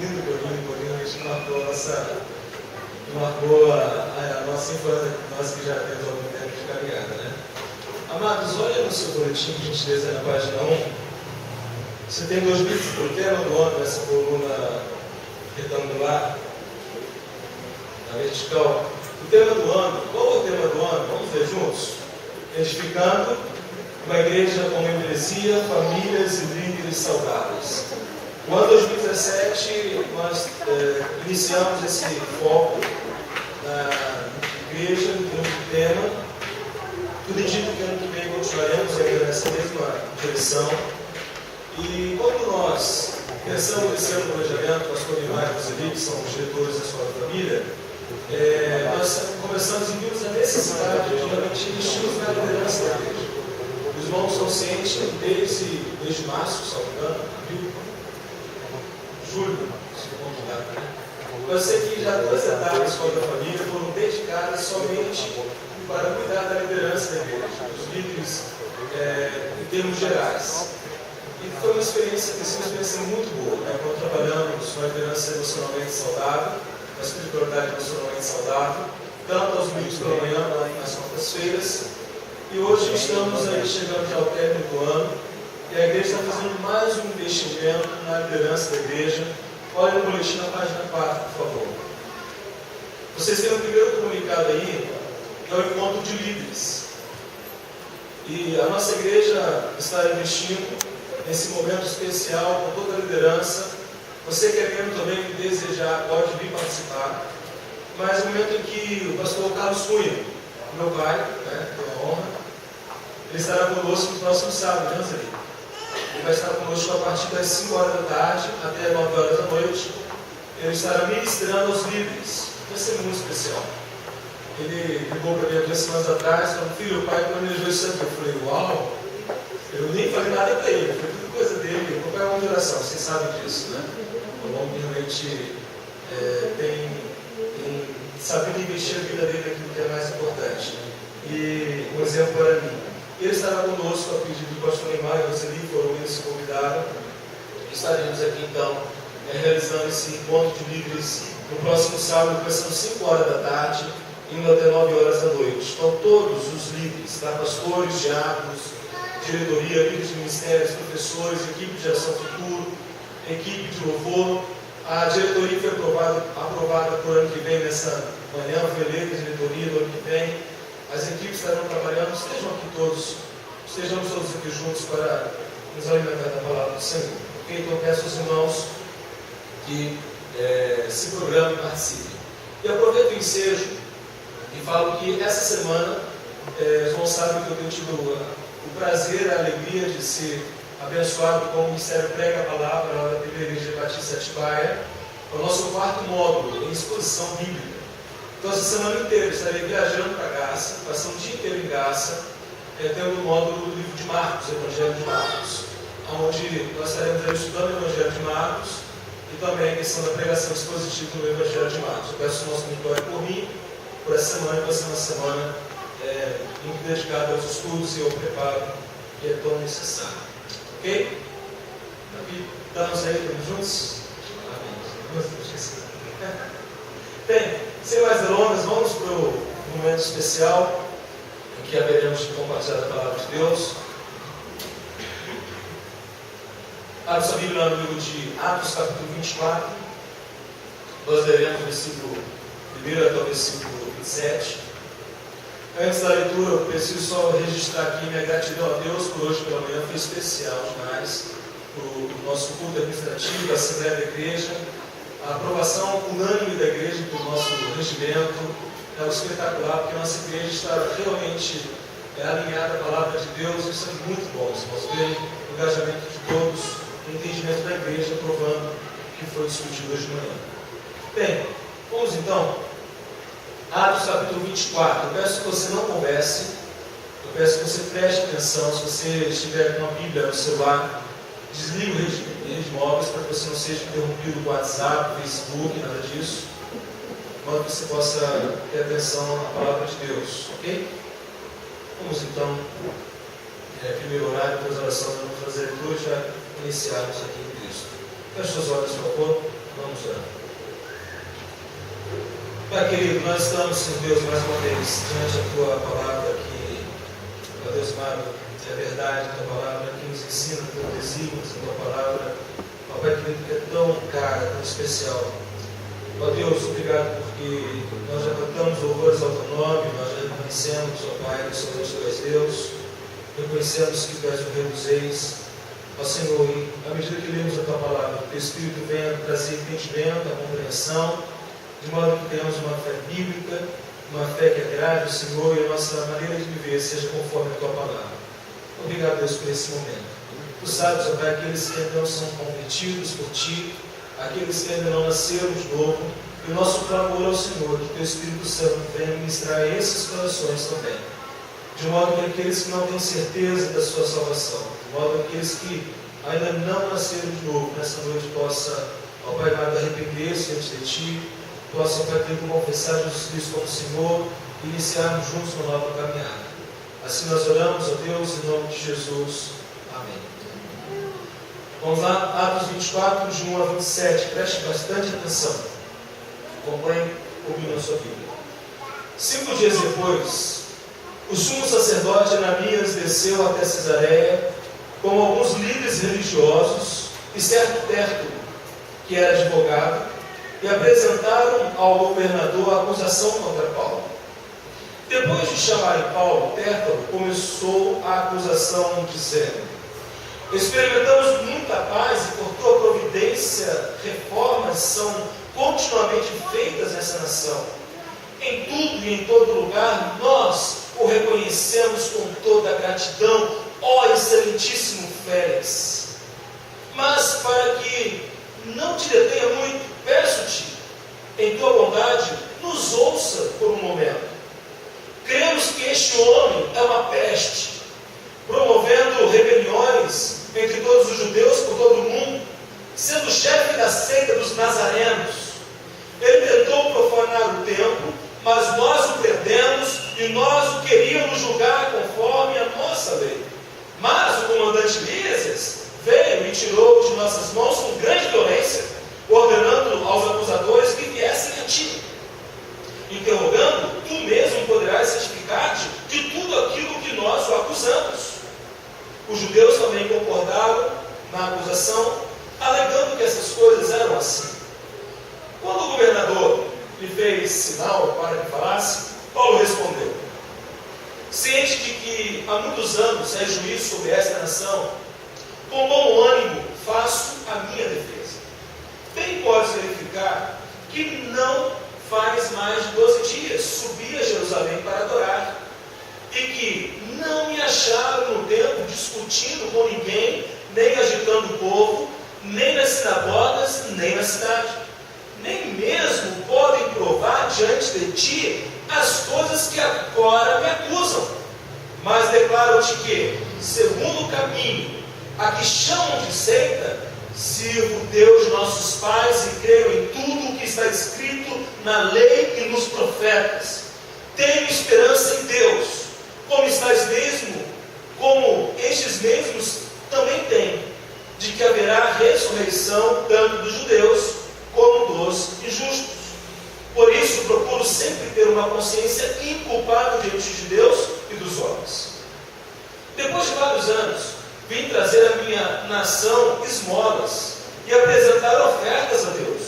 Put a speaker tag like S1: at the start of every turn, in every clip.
S1: lindo Corinho realmente marcou a nossa infância, nós que já temos algum tempo de caminhada, né? Amados, olha no seu boletim, por gentileza, na página 1. Você tem 2000, o tema do ano, essa coluna retangular, na vertical. O tema do ano, qual é o tema do ano? Vamos ver juntos? Edificando uma igreja com membresia, famílias e líderes saudáveis. No ano 2017, nós iniciamos esse foco na igreja, no tema. Tudo indica que ano que vem continuaremos ainda nessa mesma direção. E quando nós pensamos nesse ano do planejamento, o pastor Neymar e Roseli, que são os diretores da escola da família, nós começamos em vimos a necessidade de realmente investirmos na liderança da igreja. Os irmãos são cientes que desde março, salvo engano, julho, se for convidado, né? Eu sei que já 2 etapas da escola da família foram dedicadas somente para cuidar da liderança da igreja, dos líderes em termos gerais. E foi uma experiência muito boa, né? Quando trabalhamos com a liderança emocionalmente saudável, a espiritualidade emocionalmente saudável, tanto aos domingos pela manhã, nas quartas-feiras. E hoje estamos aí chegando já ao término do ano, e a igreja está fazendo mais um investimento na liderança da igreja. Olha o boletim na página 4, por favor. Vocês têm o primeiro comunicado aí, que é o encontro de líderes. E a nossa igreja está investindo nesse momento especial com toda a liderança. Você querendo também desejar, pode vir participar. Mas no momento em que o pastor Carlos Cunha, meu pai, né, tem a honra, ele estará conosco no próximo sábado, né, Zé? Ele vai estar conosco a partir das 5 horas da tarde até 9 horas da noite. Ele estará ministrando aos líderes. Vai ser muito especial. Ele ligou para mim há 2 semanas atrás e falou: filho, o pai planejou isso aqui. Eu falei: uau! Eu nem falei nada para ele, foi tudo coisa dele. Meu pai é uma de oração, vocês sabem disso, né? O homem realmente tem sabido investir a vida dele naquilo que é mais importante. E um exemplo para mim. Ele estará conosco a pedido do pastor Neymar e Roseli, foram eles que convidaram. Estaremos aqui então realizando esse encontro de líderes no próximo sábado, começando às 5 horas da tarde, indo até 9 horas da noite. Então todos os líderes, tá? Pastores, diáconos, diretoria, líderes de ministérios, professores, equipe de geração futuro, equipe de louvor. A diretoria foi aprovada por ano que vem, nessa manhã, a eleita diretoria do ano que vem. As equipes estarão trabalhando, estejamos todos aqui juntos para nos alimentar da palavra do Senhor. Okay? Então peço aos irmãos que se programem e participem. E aproveito o ensejo e falo que essa semana, os irmãos sabem que eu tenho tido o prazer, a alegria de ser abençoado com o Ministério Prega a Palavra lá da Primeira Igreja Batista Atibaia, o nosso 4º módulo em exposição bíblica. Então, essa semana inteira eu estarei viajando para Garça, passando o dia inteiro em Garça, tendo o módulo do livro de Marcos, Evangelho de Marcos, onde nós estaremos aí estudando o Evangelho de Marcos e também a questão da pregação expositiva no Evangelho de Marcos. Eu peço o nosso monitor por mim, por essa semana, e vai ser uma semana muito dedicada aos estudos e ao preparo que é tão necessário. Ok? Estamos aí, estamos juntos? Amém. Bem, sem mais delongas, vamos para o momento especial em que haveremos de compartilhar a palavra de Deus. Abra sua Bíblia no livro de Atos, capítulo 24. Nós leremos o versículo 1 até o versículo 27. Antes da leitura, eu preciso só registrar aqui minha gratidão a Deus por hoje pela manhã. Foi especial demais o nosso culto administrativo, a Assembleia da Igreja, a aprovação unânime da Igreja pelo nosso regimento. É espetacular, porque a nossa igreja está realmente alinhada à palavra de Deus. Isso é muito bom. Nós vemos o engajamento de todos, o entendimento da igreja, provando o que foi discutido hoje de manhã. Bem, vamos então. Atos capítulo 24. Eu peço que você não converse, eu peço que você preste atenção. Se você estiver com a Bíblia no celular, desligue o regime de móveis para que você não seja interrompido com o WhatsApp, Facebook, nada disso. De modo que você possa ter atenção à palavra de Deus, ok? Vamos então, primeiro orar, depois a oração, vamos fazer a leitura e já iniciarmos aqui em Cristo. Feche seus olhos, por favor. Vamos orar. Pai querido, nós estamos, Senhor Deus, mais uma vez, diante da Tua palavra que, ó Deus amado, é a verdade da Tua palavra, que nos ensina o Teu desígnio da Tua palavra, ó Pai querido, que é tão cara, tão especial. Ó Deus, obrigado porque nós já cantamos louvores ao Teu nome, nós já reconhecemos, ó Pai, que somos Tu és Deus, reconhecemos que Tu és o Rei dos Reis. Ó Senhor, e à medida que lemos a Tua palavra, que o Espírito venha trazer entendimento, a compreensão, de modo que tenhamos uma fé bíblica, uma fé que agrade o Senhor e a nossa maneira de viver seja conforme a Tua palavra. Obrigado, Deus, por esse momento. Tu sabes, ó Pai, aqueles que ainda não são convertidos por Ti, aqueles que ainda não nasceram de novo, e o nosso clamor ao Senhor, que Teu Espírito Santo venha ministrar esses corações também, de modo que aqueles que não têm certeza da sua salvação, de modo que aqueles que ainda não nasceram de novo, nessa noite possa, ó Pai amado, arrepender-se diante de Ti, possam, Pai querido, confessar Jesus Cristo como Senhor e iniciarmos juntos uma nova caminhada. Assim nós oramos, ó Deus, em nome de Jesus. Amém. Vamos lá, Atos 24, de 1 a 27. Preste bastante atenção. Acompanhe comigo na sua Bíblia. 5 dias depois, o sumo sacerdote Ananias desceu até Cesareia com alguns líderes religiosos e certo Tértulo, que era advogado, e apresentaram ao governador a acusação contra Paulo. Depois de chamarem Paulo, Tértulo começou a acusação dizendo: experimentamos muita paz e por tua providência reformas são continuamente feitas nessa nação. Em tudo e em todo lugar nós o reconhecemos com toda a gratidão, ó excelentíssimo Félix. Mas para que não te detenha muito, peço-te, em tua bondade, nos ouça por um momento. Cremos que este homem é uma peste, promovendo rebeliões entre todos os judeus por todo o mundo, sendo chefe da seita dos nazarenos. Ele tentou profanar o templo, mas nós o prendemos e nós o queríamos julgar conforme a nossa lei. Mas o comandante Lísias veio e tirou de nossas mãos com grande violência, ordenando aos acusadores que viessem a ti. Interrogando, tu mesmo poderás certificar-te de tudo aquilo que nós o acusamos. Os judeus também concordaram na acusação, alegando que essas coisas eram assim. Quando o governador lhe fez sinal para que falasse, Paulo respondeu: ciente de que há muitos anos é juiz sobre esta nação, com bom ânimo faço a minha defesa. Bem podes verificar que não faz mais de 12 dias subi a Jerusalém para adorar, e que não me acharam no templo discutindo com ninguém, nem agitando o povo, nem nas sinagogas, nem na cidade. Nem mesmo podem provar diante de ti as coisas que agora me acusam. Mas declaro-te que, segundo o caminho a que chamam de seita, sirvo Deus de nossos pais e creio em tudo o que está escrito na lei e nos profetas. Tenho esperança em Deus, como estes mesmos também têm, de que haverá ressurreição tanto dos judeus como dos injustos. Por isso procuro sempre ter uma consciência inculpável diante de Deus e dos homens. Depois de vários anos, vim trazer à minha nação esmolas e apresentar ofertas a Deus.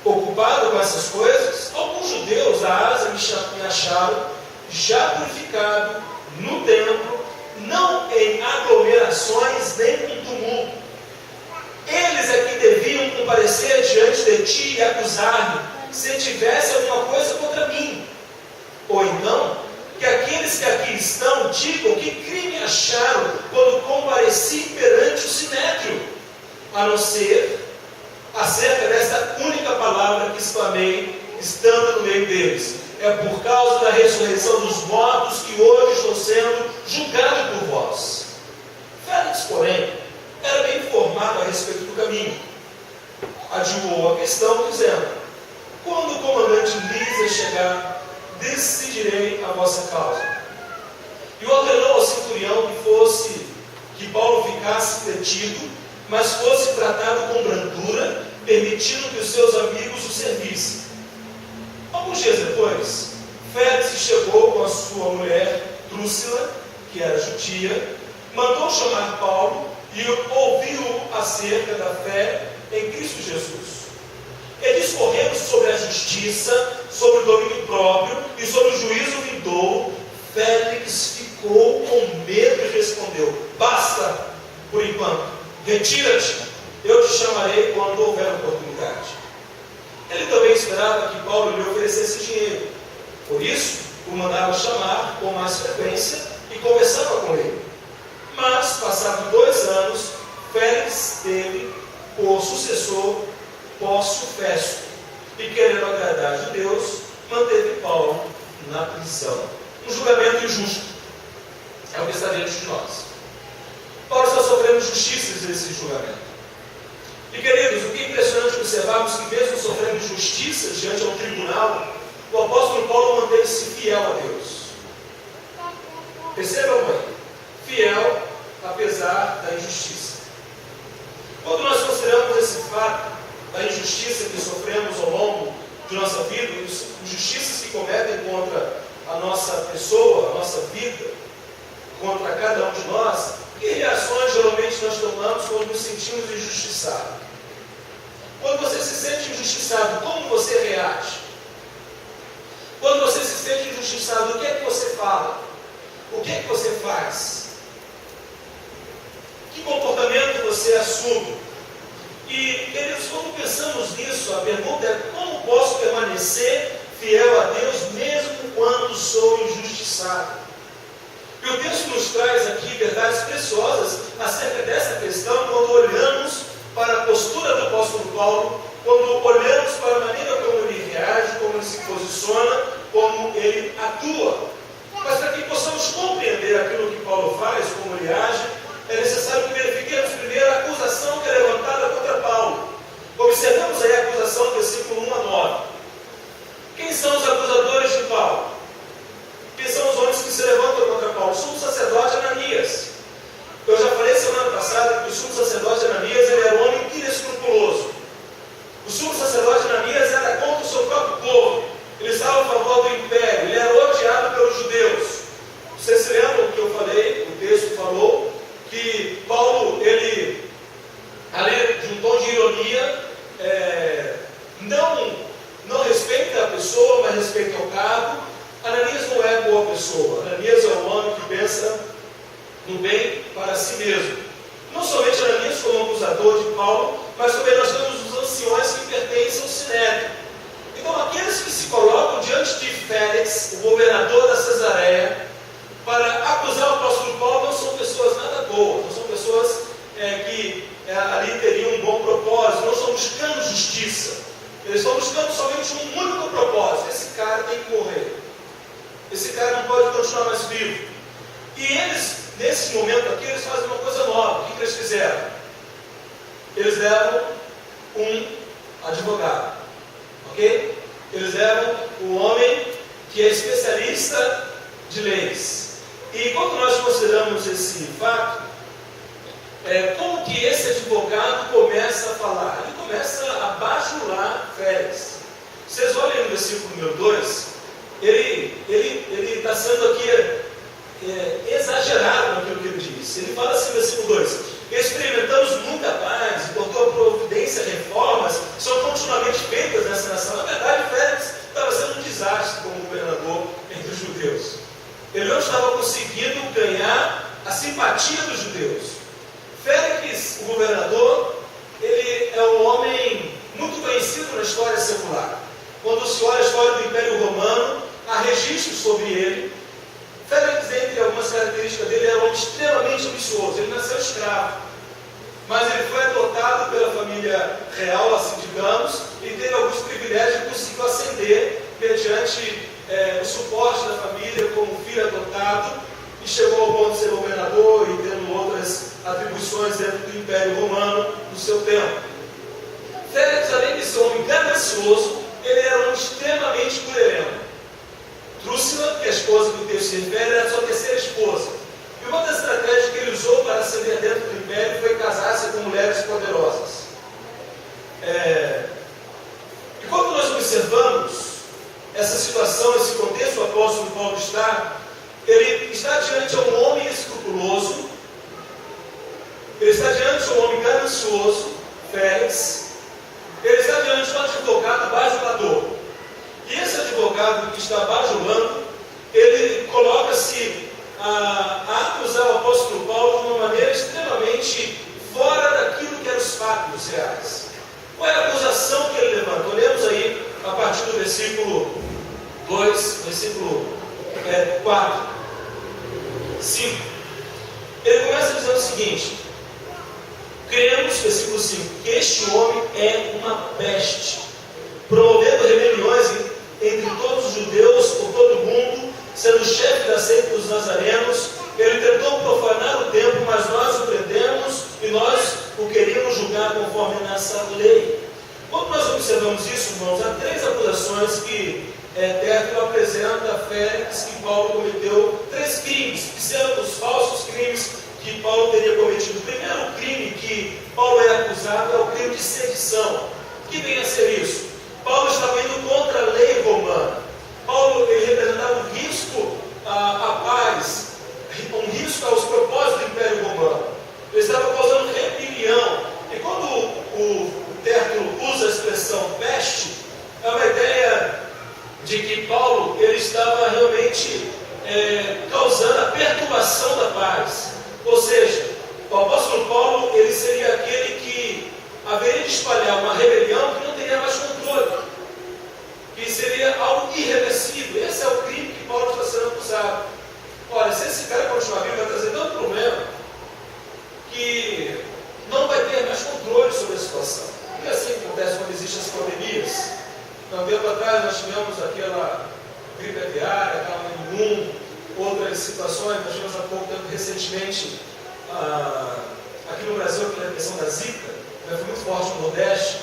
S1: Ocupado com essas coisas, alguns judeus da Ásia me acharam já purificado no templo, não em aglomerações nem com tumulto. Eles é que deviam comparecer diante de ti e acusar-me, se tivesse alguma coisa contra mim. Ou então, que aqueles que aqui estão digam que crime acharam quando compareci perante o sinédrio, a não ser acerca dessa única palavra que exclamei, estando no meio deles: é por causa da ressurreição dos mortos que hoje estou sendo julgado por vós. Félix, porém, era bem informado a respeito do caminho. Adiou a questão, dizendo: quando o comandante Lísias chegar, decidirei a vossa causa. E ordenou ao centurião que Paulo ficasse detido, mas fosse tratado com brandura permitindo que os seus amigos o servissem. Alguns dias depois, Félix chegou com a sua mulher, Drúxila, que era judia, mandou chamar Paulo e ouviu acerca da fé em Cristo Jesus. E discorrendo sobre a justiça, sobre o domínio próprio e sobre o juízo vindouro, Félix ficou com medo e respondeu: basta, por enquanto, retira-te, eu te chamarei quando houver oportunidade. Ele também esperava que Paulo lhe oferecesse dinheiro, por isso o mandava chamar com mais frequência e conversava com ele. Mas, passados 2 anos, Félix teve por sucessor Pórcio Festo, e querendo agradar a judeus, manteve Paulo na prisão. Um julgamento injusto é o que está diante de nós. Paulo está sofrendo injustiças nesse julgamento. E queridos, o que é impressionante observarmos que mesmo sofrendo injustiças diante ao tribunal, o apóstolo Paulo manteve-se fiel a Deus. Percebam bem, fiel apesar da injustiça. Quando nós consideramos esse fato da injustiça que sofremos ao longo de nossa vida, injustiças que cometem contra a nossa pessoa, a nossa vida, contra cada um de nós, que reações geralmente nós tomamos quando nos sentimos injustiçados? Quando você se sente injustiçado, como você reage? Quando você se sente injustiçado, o que é que você fala? O que é que você faz? Que comportamento você assume? E, queridos, quando pensamos nisso, a pergunta é: como posso permanecer fiel a Deus mesmo quando sou injustiçado? E o texto nos traz aqui verdades preciosas acerca dessa questão quando olhamos para a postura do apóstolo Paulo, quando olhamos para a maneira como ele reage, como ele se posiciona, como ele atua. Mas para que possamos compreender aquilo que Paulo faz, como ele age, é necessário que verifiquemos primeiro a acusação que é levantada contra Paulo. Observamos aí a acusação, versículo 1 a 9. Quem são os acusadores de Paulo? Quem são os homens que se levantam contra Paulo? O sumo sacerdote Ananias. Eu já falei semana passada que o sumo sacerdote Ananias ele era um homem inescrupuloso. O sumo sacerdote Ananias era contra o seu próprio povo. Ele estava a favor do império. Ele era odiado pelos judeus. Vocês se lembram do que eu falei? O texto falou que Paulo, ele, ali de um tom de ironia, não respeita a pessoa, mas respeita o cargo. Ananias não é boa pessoa. Ananias é um homem que pensa no bem para si mesmo. Não somente Ananias como acusador de Paulo, mas também nós temos os anciões que pertencem ao Sinédrio. Então, aqueles que se colocam diante de Félix, o governador da Cesareia, para acusar o apóstolo Paulo, não são pessoas nada boas, não são pessoas que ali teriam um bom propósito, não estão buscando justiça. Eles estão buscando somente um único propósito: esse cara tem que morrer. Esse cara não pode continuar mais vivo. E eles, nesse momento aqui, eles fazem uma coisa nova. O que eles fizeram? Eles levam um advogado. Ok? Eles levam um homem que é especialista de leis. E quando nós consideramos esse fato, como que esse advogado começa a falar? Ele começa a bajular Félix. Vocês olhem no versículo número 2, ele está sendo aqui exagerado naquilo que ele diz. Ele fala assim no versículo 2: experimentamos muita paz, e por tua providência reformas são continuamente feitas nessa nação. Na verdade, Félix estava sendo um desastre como governador entre os judeus. Ele não estava conseguindo ganhar a simpatia dos judeus. Félix, o governador, ele é um homem muito conhecido na história secular. Quando se olha a história do Império Romano, há registros sobre ele. Félix, entre algumas características dele, era um homem extremamente ambicioso. Ele nasceu escravo, mas ele foi adotado pela família real, assim digamos, e teve alguns privilégios e conseguiu ascender mediante o suporte da família como filho adotado, e chegou ao ponto de ser governador e tendo outras atribuições dentro do Império Romano no seu tempo. Félix, além de ser um homem ganancioso, ele era um homem extremamente mulherengo. Drúxila, que é a esposa que o texto se refere, era a sua terceira esposa. E uma das estratégias que ele usou para ascender dentro do império foi casar-se com mulheres poderosas. E quando nós observamos essa situação, esse contexto, o apóstolo Paulo ele está diante de um homem escrupuloso, ele está diante de um homem ganancioso, Félix, ele está diante de um advogado bajulador. E esse advogado que está bajulando, ele coloca-se a acusar o apóstolo Paulo de uma maneira extremamente fora daquilo que eram os fatos reais. Qual é a acusação que ele levanta? Olhemos aí a partir do versículo 2, versículo 4, 5. Ele começa dizendo o seguinte: cremos, versículo 5, que este homem é uma peste, promovendo rebeliões entre todos os judeus por todo o mundo, sendo chefe da seita dos nazarenos. Ele tentou profanar o templo, mas nós o prendemos e nós o queríamos julgar conforme a nossa lei. Quando nós observamos isso, irmãos, há 3 acusações que Tértulo apresenta a Félix que Paulo cometeu, 3 crimes, que são os falsos crimes que Paulo teria cometido. O primeiro crime que Paulo é acusado é o crime de sedição. O que vem a ser isso? Paulo estava indo contra a lei romana. Paulo ele representava um risco à paz, um risco aos propósitos do Império Romano. Ele estava causando rebelião. E quando o Tértulo usa a expressão peste, é uma ideia de que Paulo ele estava realmente causando a perturbação da paz. Ou seja, o apóstolo Paulo ele seria aquele que haveria de espalhar uma rebelião que não teria mais controle, que seria algo irreversível. Esse é o crime que Paulo está sendo acusado. Olha, se esse cara continuar vivo, vai trazer tanto problema que não vai ter mais controle sobre a situação. E assim acontece quando existem as pandemias. Há um tempo atrás nós tivemos aquela gripe aviária, H1N1, outras situações. Nós tivemos há pouco tempo, recentemente, aqui no Brasil, a questão da Zika, foi muito forte no Nordeste.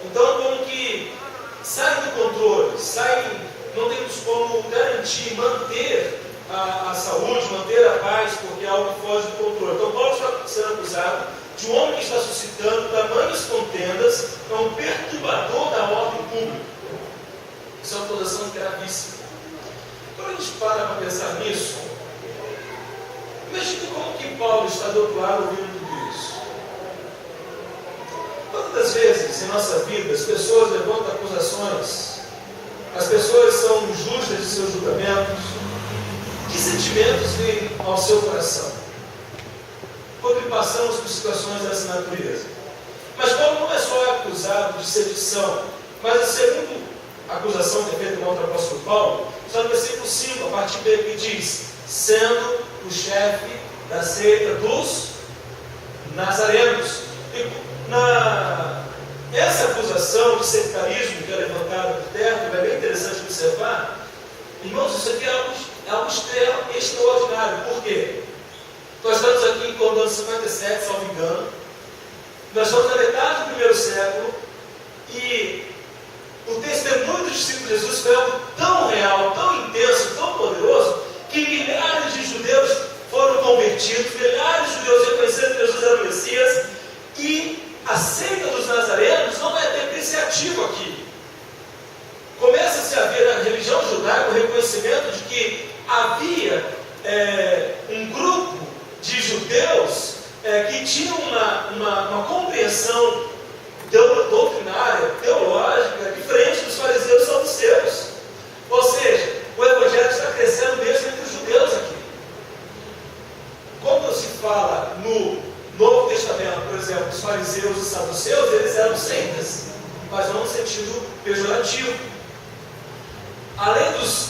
S1: Então, como que sai do controle, não temos como garantir, manter a saúde, manter a paz, porque é algo que foge do controle. Então, Paulo está sendo acusado de um homem que está suscitando tamanhas contendas, é um perturbador da ordem pública. Isso é uma acusação gravíssima. Quando a gente para pensar nisso, imagine como que Paulo está do outro lado ouvindo tudo isso. Quantas vezes em nossa vida as pessoas levantam acusações, as pessoas são injustas de seus julgamentos? Que sentimentos vêm ao seu coração quando passamos por situações dessa natureza? Mas Paulo não é só acusado de sedição, mas a segunda acusação que é feita contra o apóstolo Paulo está no versículo 5, a parte B, que diz: sendo o chefe da seita dos nazarenos. Essa acusação de sectarismo que é levantada por Tértulo é bem interessante observar. Irmãos, isso aqui é algo extraordinário. Por quê? Nós estamos aqui em ano 57, salvo engano. Nós estamos na metade do primeiro século e o testemunho dos discípulos de Jesus foi algo tão real, tão intenso, tão poderoso, que milhares de judeus foram convertidos, milhares de judeus reconheceram que Jesus era o Messias, e a seita dos nazarenos não é depreciativo aqui. Começa-se a ver na religião judaica o reconhecimento de que havia um grupo de judeus que tinham uma compreensão doutrinária, teológica, diferente dos fariseus e saduceus. Ou seja, o evangelho está crescendo mesmo entre os judeus aqui. Quando se fala no Novo Testamento, por exemplo, os fariseus e saduceus, eles eram seitas, mas não no sentido pejorativo. Além dos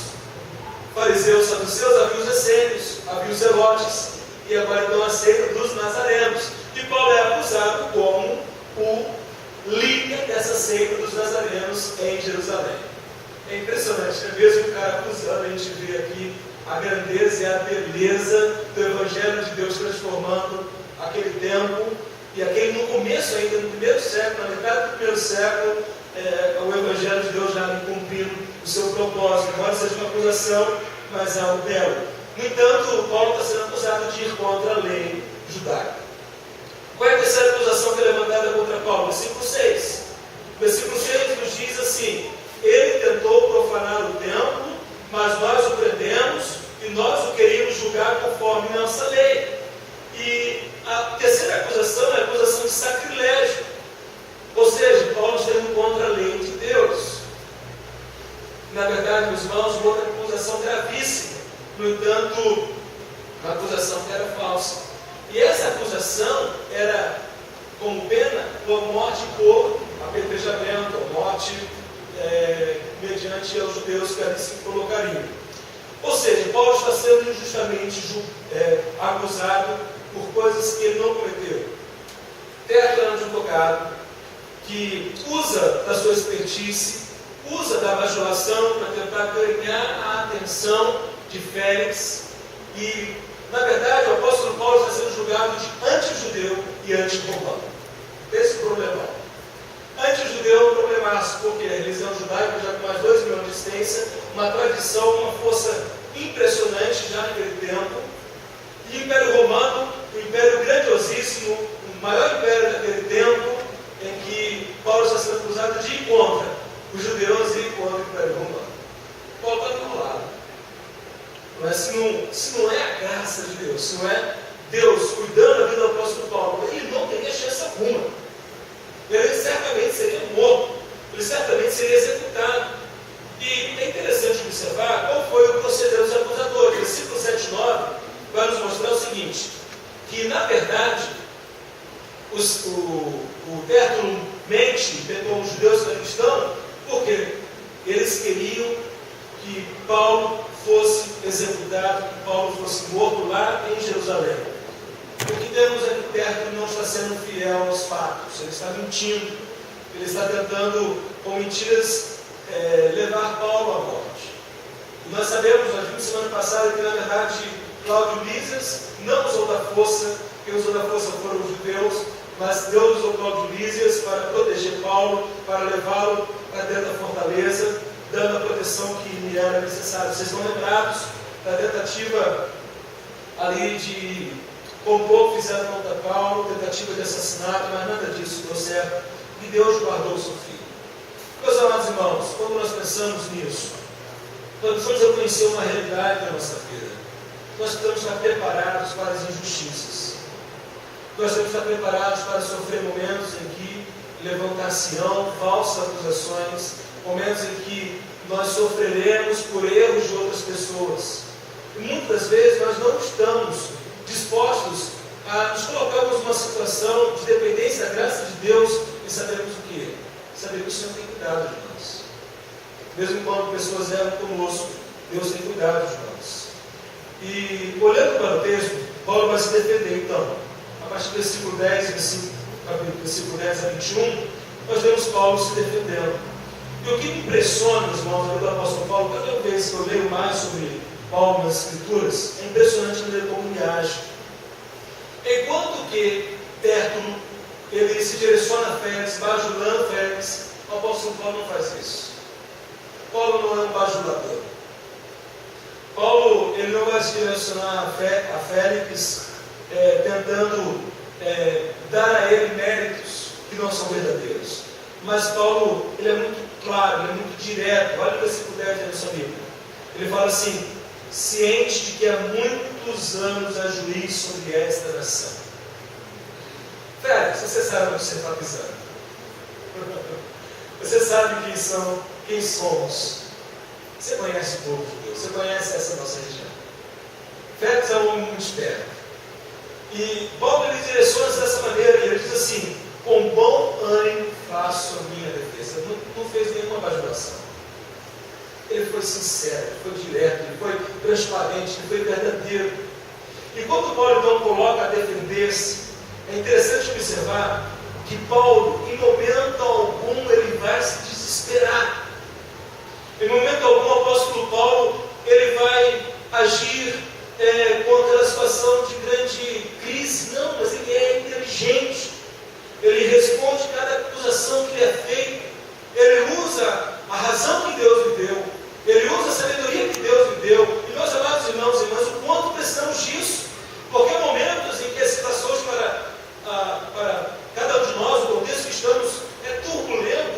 S1: fariseus e saduceus, havia os essênios, havia os zelotes, e agora então a seita dos nazarenos. E Paulo é acusado como o líder dessa seita dos nazarenos em Jerusalém. É impressionante, é mesmo o cara acusando, a gente vê aqui a grandeza e a beleza do Evangelho de Deus transformando aquele tempo, e aquele no começo ainda, no primeiro século, na metade do primeiro século, o Evangelho de Deus já cumprindo o seu propósito. Embora seja uma acusação, mas é algo belo. No entanto, Paulo está sendo acusado de ir contra a lei judaica. Qual é a terceira acusação que é levantada contra Paulo? Versículo 6. assim: ele tentou profanar o templo, mas nós o prendemos e nós o queríamos julgar conforme nossa lei. E a terceira acusação é a acusação de sacrilégio. Ou seja, Paulo está indo contra a lei de Deus. Na verdade, meus irmãos, uma outra acusação gravíssima. No entanto, uma acusação que era falsa. E essa acusação era como pena por morte por apedrejamento, ou morte mediante aos judeus que ali se colocariam. Ou seja, Paulo está sendo injustamente acusado por coisas que ele não cometeu. Tertulo era um advogado que usa da sua expertise, usa da bajulação para tentar ganhar a atenção de Félix. E, na verdade, o apóstolo Paulo está sendo julgado de anti-judeu e anti-romano. Esse problema. Anti-judeu é um problemaço, porque a religião judaica já com mais de 2 mil anos de existência, uma tradição, uma força impressionante já naquele tempo. E o Império Romano, o Império grandiosíssimo, o maior império daquele tempo, em que Paulo está sendo acusado de ir contra os judeus e ir contra o Império Romano. Paulo está enrolado. Mas se não é a graça de Deus, se não é Deus cuidando da vida do apóstolo Paulo, ele não teria chance alguma. Ele certamente seria morto, ele certamente seria executado. E é interessante observar qual foi o proceder dos acusadores. Versículo 7 e 9 vai nos mostrar o seguinte: que na verdade o Tertulo mente com os judeus cristãos porque eles queriam que Paulo fosse executado, que Paulo fosse morto lá em Jerusalém. O que temos é que Tertulo não está sendo fiel aos fatos, ele está mentindo, ele está tentando, com mentiras, levar Paulo à morte. E nós sabemos, nós vimos semana passada, que na verdade Cláudio Lísias não usou da força, quem usou da força foram os judeus, mas Deus usou Cláudio Lísias para proteger Paulo, para levá-lo para dentro da fortaleza, dando a proteção que lhe era necessária. Vocês estão lembrados da tentativa ali de compor que fizeram contra Paulo, tentativa de assassinato, mas nada disso deu certo, e Deus guardou o seu filho. Meus amados irmãos, quando nós pensamos nisso, nós precisamos reconhecer uma realidade da nossa vida. Nós precisamos estar preparados para as injustiças. Nós temos que estar preparados para sofrer momentos em que levantar-se-ão falsas acusações, momentos em que nós sofreremos por erros de outras pessoas. E muitas vezes nós não estamos dispostos a nos colocarmos numa situação de dependência da graça de Deus e sabemos o que? Sabemos que o Senhor tem cuidado de nós. Mesmo quando pessoas erram conosco, Deus tem cuidado de nós. E olhando para o texto, Paulo vai se defender então. A partir do versículo 10, versículo 10 a 21, nós vemos Paulo se defendendo. E o que me impressiona, meus irmãos, do apóstolo Paulo, cada vez que eu leio mais sobre Paulo nas Escrituras, é impressionante a maneira como ele age. Enquanto que Tertulo, ele se direciona a Félix, bajulando Félix, o apóstolo Paulo não faz isso. Paulo não é um bajulador. Paulo, ele não vai se direcionar a Félix tentando dar a ele méritos que não são verdadeiros. Mas Paulo, ele é muito claro, ele é muito direto. Olha o versículo 10 da nossa Bíblia. Ele fala assim: ciente de que há muitos anos há juiz sobre esta nação. Félix, você sabe onde você está pisando. Você sabe quem somos. Você conhece o povo de Deus, você conhece essa nossa região. Félix é um homem muito esperto. E Paulo ele direciona dessa maneira, e ele diz assim: com bom ânimo faço a minha defesa. Não fez nenhuma bajulação. Ele foi sincero, ele foi direto, ele foi transparente, ele foi verdadeiro. E quando Paulo então coloca a defender-se, é interessante observar que Paulo, em momento algum, ele vai se desesperar. Em momento algum, o apóstolo Paulo, ele vai agir com aquela situação de grande crise. Não, mas ele é inteligente. Ele responde cada acusação que lhe é feita. Ele usa a razão que Deus lhe deu. Ele usa a sabedoria que Deus lhe deu. E meus amados irmãos e irmãs, o quanto precisamos disso? Porque há momentos em que as situações para cada um de nós, o contexto que estamos, é turbulento.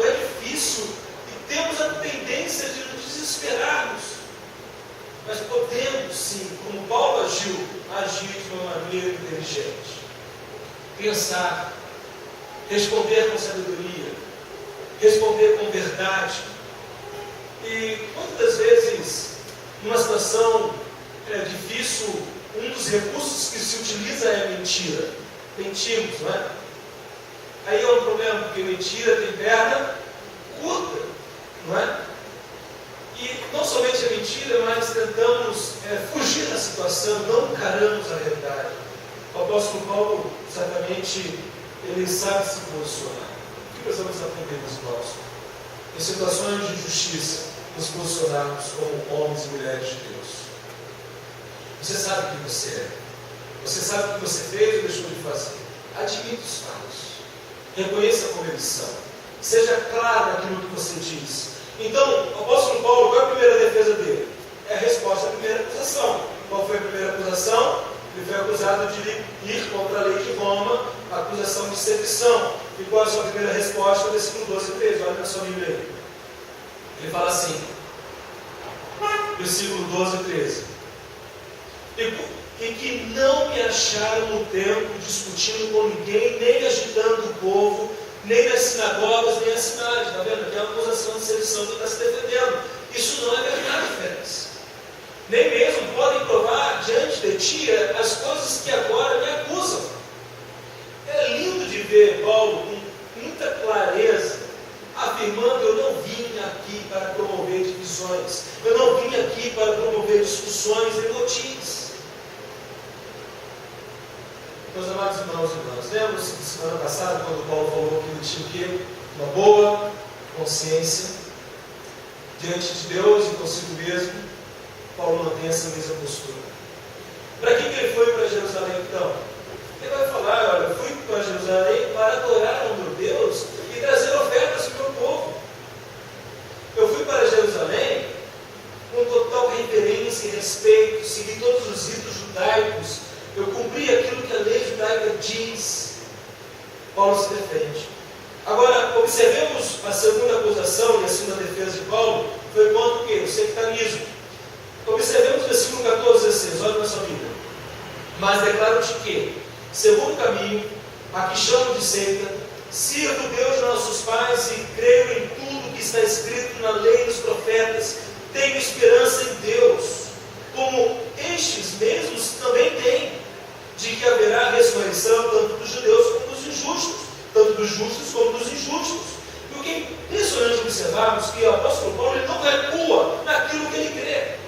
S1: como Paulo agiu, agir de uma maneira inteligente. Pensar, responder com sabedoria, responder com verdade. E muitas vezes, numa situação difícil, um dos recursos que se utiliza é a mentira. Mentimos, não é? Aí é um problema, porque mentira tem perna curta, não é? E não somente a mentira, mas tentamos fugir da situação, não encaramos a realidade. O apóstolo Paulo, certamente, ele sabe se posicionar. O que precisamos aprender dos nossos? Em situações de injustiça, nos posicionarmos como homens e mulheres de Deus. Você sabe quem você é. Você sabe o que você fez ou deixou de fazer. Admita os fatos. Reconheça como eles são. Seja claro naquilo que você diz. Então, o apóstolo Paulo, qual é a primeira defesa dele? É a resposta à primeira acusação. Qual foi a primeira acusação? Ele foi acusado de ir contra a lei de Roma, acusação de sedição. E qual é a sua primeira resposta? Versículo 12 e 13. Olha na sua Bíblia aí. Ele fala assim, versículo 12 e 13. E que não me acharam no templo discutindo com ninguém, nem agitando o povo, nem nas sinagogas, nem nas cidades. Está vendo? Aqui é uma acusação de sedição que está se defendendo. Isso não é verdade, Félix. Nem mesmo podem provar diante de ti as coisas que agora me acusam. É lindo de ver Paulo com muita clareza, afirmando: eu não vim aqui para promover divisões, eu não vim aqui para promover discussões e motins. Meus amados irmãos e irmãs, lembram-se de semana passada, quando Paulo falou que ele tinha o quê? Uma boa consciência diante de Deus e consigo mesmo. Paulo mantém essa mesma postura. Para que ele foi para Jerusalém então? Ele vai falar: olha, eu fui para Jerusalém para adorar ao meu Deus e trazer ofertas para o meu povo. Eu fui para Jerusalém com total reverência e respeito, segui todos os ritos judaicos, eu cumpri aquilo que a lei judaica diz. Paulo se defende. Agora, observemos a segunda acusação e a segunda defesa de Paulo, foi quanto o quê? O sectarismo. Observemos o versículo 14 e 16, olha na sua Bíblia. Mas declaro-te que, segundo o caminho, a que chamo de seita, sirvo Deus de nossos pais e creio em tudo que está escrito na lei dos profetas, tenho esperança em Deus, como estes mesmos também têm, de que haverá ressurreição tanto dos judeus como dos injustos, tanto dos justos como dos injustos. E o que é impressionante observarmos que o apóstolo Paulo ele não recua naquilo que ele crê.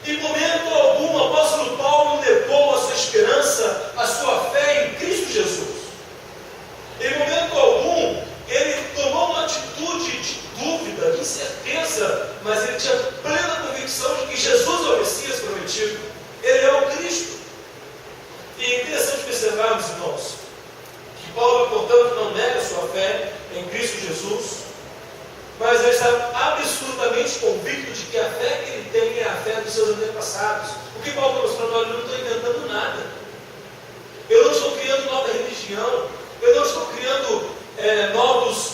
S1: Em momento algum, o apóstolo Paulo negou a sua esperança, a sua fé em Cristo Jesus. Em momento algum, ele tomou uma atitude de dúvida, de incerteza, mas ele tinha plena convicção de que Jesus é o Messias prometido. Ele é o Cristo. E é interessante observarmos, irmãos, que Paulo, portanto, não nega a sua fé em Cristo Jesus, mas ele está absolutamente convicto de que a fé que ele tem é a fé dos seus antepassados. O que Paulo está mostrando? Olha, eu não estou inventando nada. Eu não estou criando nova religião. Eu não estou criando novos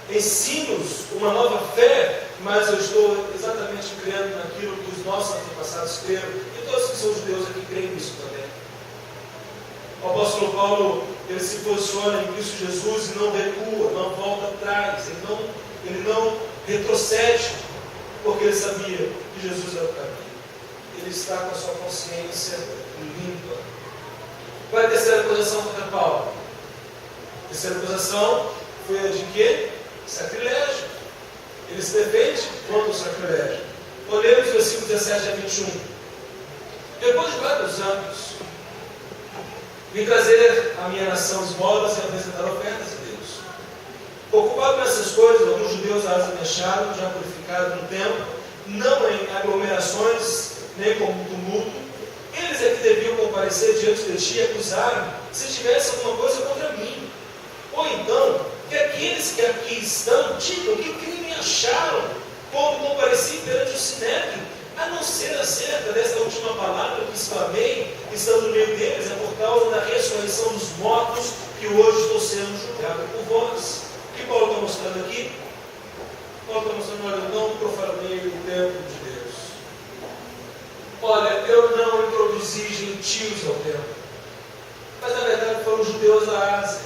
S1: ensinos, uma nova fé, mas eu estou exatamente criando naquilo que os nossos antepassados creram. E todos que são judeus aqui creem nisso também. O apóstolo Paulo, ele se posiciona em Cristo Jesus e não recua, não volta atrás, ele não retrocede, porque ele sabia que Jesus é o caminho. Ele está com a sua consciência limpa. Qual é a terceira acusação contra Paulo? A terceira acusação foi a de quê? Sacrilégio. Ele se defende contra o sacrilégio. Olhemos os versículos 17 a 21. Depois de vários anos, vim trazer à minha nação esmolas e apresentar ofertas a Deus. Ocupado nessas coisas, alguns judeus as me acharam, já purificado no templo, não em aglomerações, nem com tumulto. Eles é que deviam comparecer diante de ti e acusar-me, se tivesse alguma coisa contra mim. Ou então, que aqueles que aqui estão digam que crime acharam, quando compareci perante o Sinédrio, a não ser acerca desta última palavra que exclamei, estando no meio deles, é por causa da ressurreição dos mortos, que hoje estou sendo julgado por vós. O que Paulo está mostrando aqui? Paulo está mostrando: olha, eu não profanei o templo de Deus. olha, eu não introduzi gentios ao templo, mas na verdade foram os judeus da Ásia.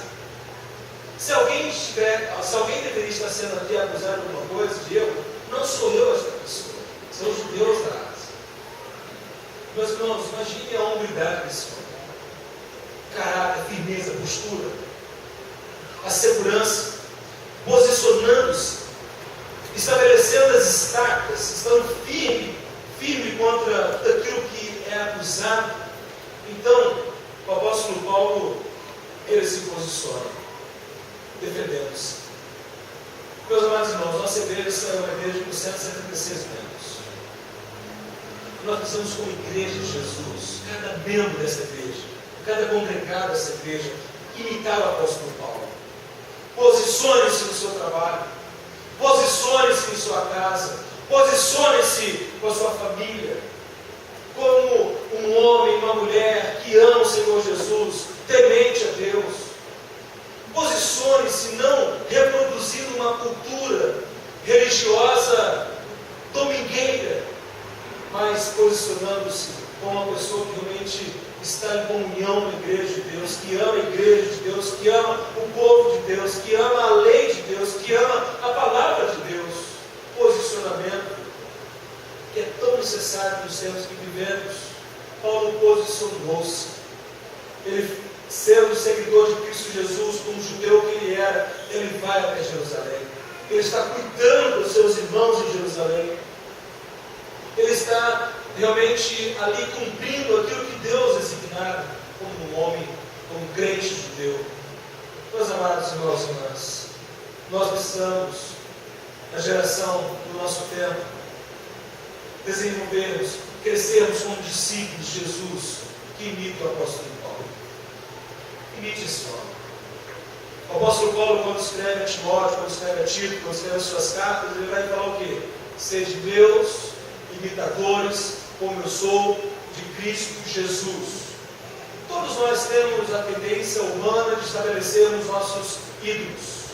S1: Se alguém deveria estar sendo aqui acusado de alguma coisa, de eu, não sou eu esta pessoa, são os judeus da Ásia. Meus irmãos, imagine a hombridade desse homem. Caráter, firmeza, postura, a segurança, posicionando-se, estabelecendo as estacas, estando firme contra aquilo que é acusado. Então, o apóstolo Paulo, ele se posiciona, defendendo-se. Meus amados irmãos, nossa igreja é uma igreja com 176 membros. Nós precisamos, como igreja de Jesus, cada membro dessa igreja, cada congregado dessa igreja, imitar o apóstolo Paulo. Posicione-se no seu trabalho, posicione-se em sua casa, posicione-se com a sua família, como um homem, uma mulher que ama o Senhor Jesus, temente a Deus. Posicione-se não reproduzindo uma cultura religiosa domingueira, mas posicionando-se como uma pessoa que realmente está em comunhão com a igreja de Deus, que ama a igreja de Deus, que ama o povo de Deus, que ama a lei de Deus, que ama a palavra de Deus. Posicionamento que é tão necessário nos tempos que vivemos. Paulo posicionou-se. Ele, sendo seguidor de Cristo Jesus, como judeu que ele era, ele vai até Jerusalém. Ele está cuidando dos seus irmãos em Jerusalém. Ele está realmente ali cumprindo aquilo que Deus designara como um homem, como um crente judeu. Meus amados irmãos e irmãs, nós precisamos, na geração do nosso tempo, desenvolvermos, crescermos como discípulos de Jesus que imitam o apóstolo Paulo. Imite esse homem. O apóstolo Paulo, quando escreve a Timóteo, quando escreve a Tito, quando escreve as suas cartas, ele vai falar o quê? Sede meus imitadores, como eu sou de Cristo Jesus. Todos nós temos a tendência humana de estabelecermos nossos ídolos.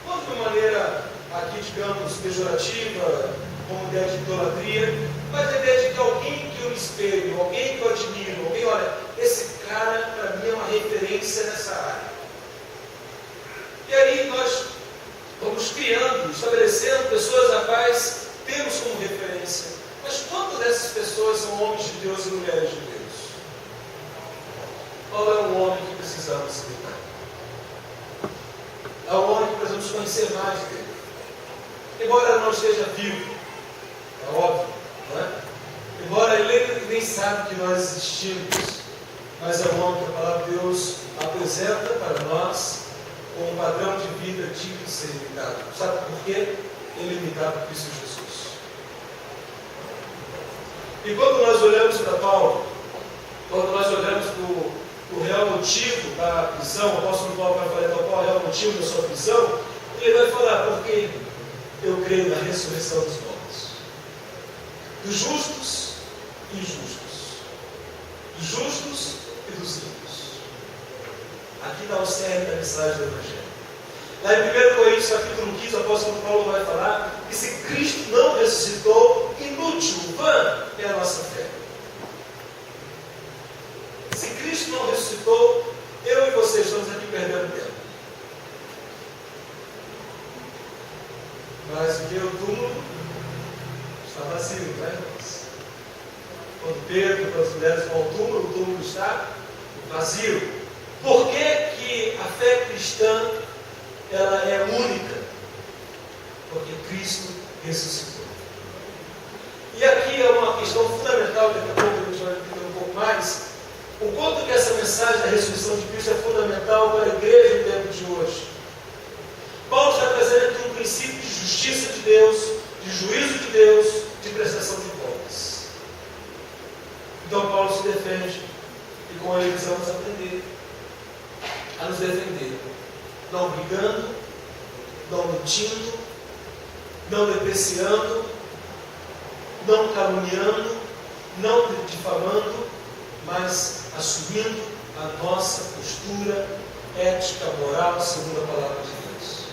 S1: Não de uma maneira, aqui digamos, pejorativa, como ideia de idolatria, mas a ideia de que alguém que eu me espelho, alguém que eu admiro, alguém, olha, esse cara para mim é uma referência nessa área. E aí nós vamos criando, estabelecendo pessoas a quais temos como referência. Mas quantas dessas pessoas são homens de Deus e mulheres de Deus? Qual é o homem que precisamos imitar? É o homem que precisamos conhecer mais dele. Embora não esteja vivo, é óbvio, não é? Embora ele nem sabe que nós existimos, mas é um homem que a palavra de Deus apresenta para nós como um padrão de vida digno de ser imitado. Sabe por quê? Ele imitava Cristo Jesus. E quando nós olhamos para Paulo, quando nós olhamos para o real motivo da prisão, o apóstolo Paulo vai falar qual é o real motivo da sua prisão, ele vai falar, porque eu creio na ressurreição dos mortos, dos justos e injustos, dos justos e dos ímpios. Aqui está o cerne da mensagem do Evangelho. Lá em 1 Coríntios capítulo 15, o apóstolo Paulo vai falar que se Cristo não ressuscitou, inútil, vã é a nossa fé. Se Cristo não ressuscitou, eu e você estamos aqui perdendo tempo. Mas porque o túmulo está vazio, não é, irmãos? Quando Pedro, quando as mulheres vão ao túmulo, o túmulo está vazio. Por que que a fé cristã ela é única? Porque Cristo ressuscitou. E aqui é uma questão fundamental, daqui a pouco a gente vai entender um pouco mais, o quanto que essa mensagem da ressurreição de Cristo é fundamental para a igreja no tempo de hoje. Paulo está trazendo aqui um princípio de justiça de Deus, de juízo de Deus, de prestação de contas. Então Paulo se defende, e com ele precisamos aprender a nos defender, não brigando, não mentindo, não depreciando, não caluniando, não difamando, mas assumindo a nossa postura ética, moral, segundo a palavra de Deus.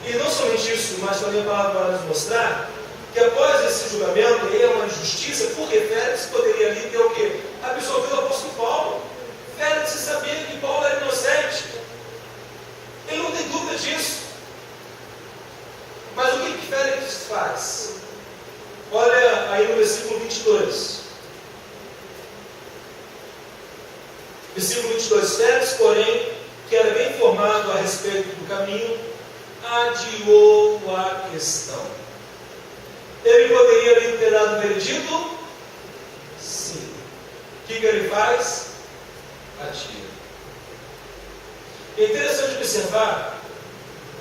S1: E não somente isso, mas também a palavra vai nos mostrar que após esse julgamento, aí é uma injustiça, porque Félix poderia ali ter o quê? Absolvido o apóstolo Paulo. Félix sabia que Paulo era inocente. Ele não tem dúvida disso. Mas o que Félix faz? Olha aí no versículo 22. Versículo 22. Félix, porém, que era bem informado a respeito do caminho, adiou a questão. Ele poderia ali ter dado o veredito? Sim. O que ele faz? Adia. É interessante observar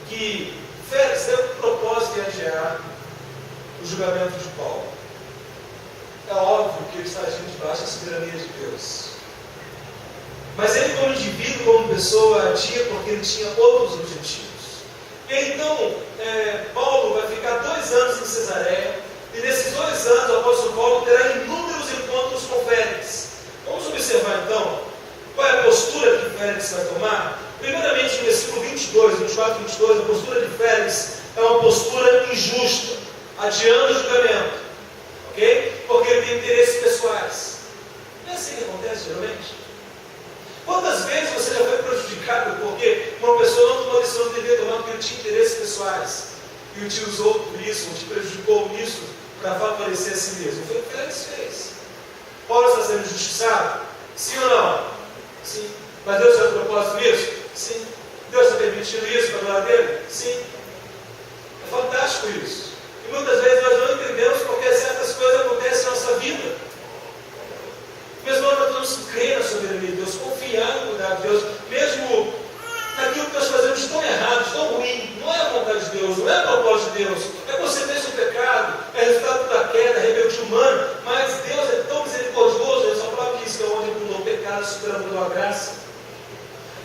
S1: que Félix teve o propósito de adiar o julgamento de Paulo. É óbvio que ele está agindo debaixo da soberania de Deus. Mas ele, como indivíduo, como pessoa, adia porque ele tinha outros objetivos. Então, Paulo vai ficar 2 anos em Cesareia, e nesses 2 anos o apóstolo Paulo terá inúmeros encontros com Félix. Vamos observar então qual é a postura que Félix vai tomar. Primeiramente, no versículo 22, 24 e 22, a postura de Félix é uma postura injusta, adiando o julgamento, ok? Porque ele tem interesses pessoais. Não é assim que acontece geralmente? Quantas vezes você já foi prejudicado porque uma pessoa não tomou a decisão que devia tomar porque ele tinha interesses pessoais e utilizou por isso, ou te prejudicou nisso para favorecer a si mesmo? Foi o que Félix fez. Paulo está sendo injustiçado? Sim ou não? Sim. Mas Deus tem propósito nisso? Sim. Deus está permitindo isso para a glória dele? Sim. É fantástico isso. E muitas vezes nós não entendemos porque certas coisas acontecem na nossa vida. Mesmo nós temos que crer na soberania de Deus, confiar no cuidado de Deus, mesmo naquilo que nós fazemos tão errado, tão ruim. Não é a vontade de Deus, não é a propósito de Deus, é consequência do pecado, é resultado da queda, rebeldia humana, mas Deus é tão misericordioso, a sua palavra diz que é onde abundou o pecado, superando a graça.